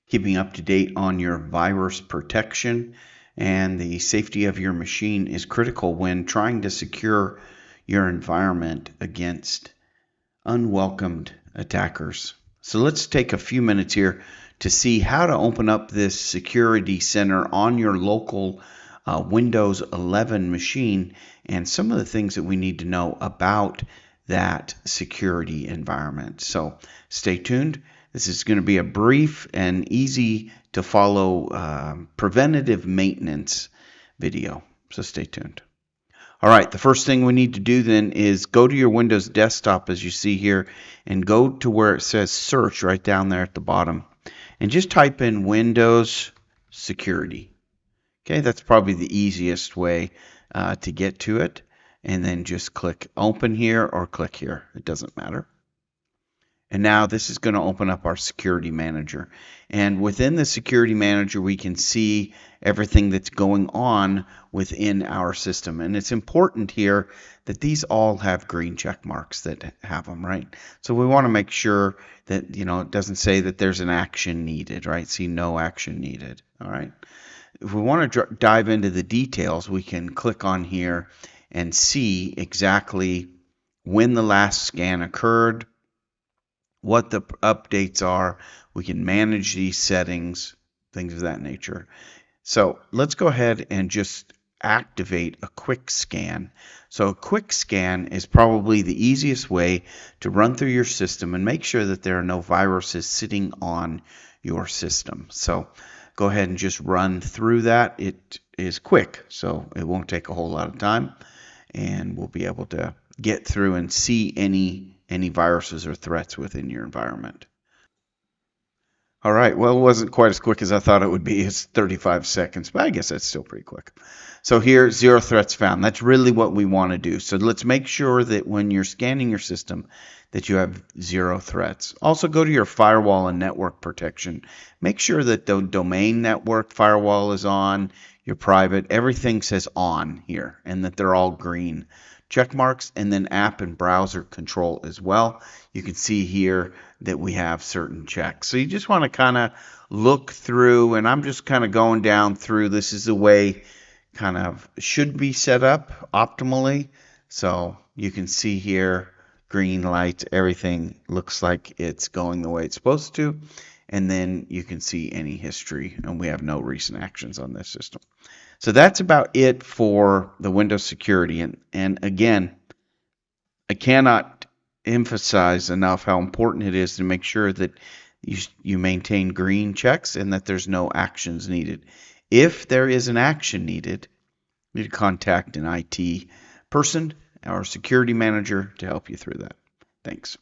Keeping up to date on your virus protection and the safety of your machine is critical when trying to secure your environment against unwelcomed attackers. So let's take a few minutes here to see how to open up this security center on your local Windows 11 machine and some of the things that we need to know about that security environment. So stay tuned. This is going to be a brief and easy to follow preventative maintenance video. So stay tuned. All right, the first thing we need to do then is go to your Windows desktop as you see here and go to where it says search right down there at the bottom and just type in Windows Security. Okay, that's probably the easiest way to get to it, and then just click open here or click here. It doesn't matter. And now this is going to open up our security manager. And within the security manager, we can see everything that's going on within our system. And it's important here that these all have green check marks that have them, right? So we want to make sure that, it doesn't say that there's an action needed, right? See, no action needed, all right? If we want to dive into the details, we can click on here and see exactly when the last scan occurred, what the updates are. We can manage these settings, things of that nature. So let's go ahead and just activate a quick scan. So a quick scan is probably the easiest way to run through your system and make sure that there are no viruses sitting on your system. So go ahead and just run through that. It is quick, so it won't take a whole lot of time, and we'll be able to get through and see any viruses or threats within your environment. All right, well, it wasn't quite as quick as I thought it would be. It's 35 seconds, but I guess that's still pretty quick. So here, 0 threats found. That's really what we want to do. So let's make sure that when you're scanning your system that you have 0 threats. Also go to your firewall and network protection. Make sure that the domain network firewall is on, your private, everything says on here, and that they're all green check marks, and then app and browser control as well. You can see here that we have certain checks. So you just want to kind of look through, and I'm just kind of going down through. This is the way kind of should be set up optimally. So you can see here, green light, everything looks like it's going the way it's supposed to. And then you can see any history, and we have no recent actions on this system. So that's about it for the Windows security. And again, I cannot emphasize enough how important it is to make sure that you maintain green checks and that there's no actions needed. If there is an action needed, you need to contact an IT person or security manager to help you through that. Thanks.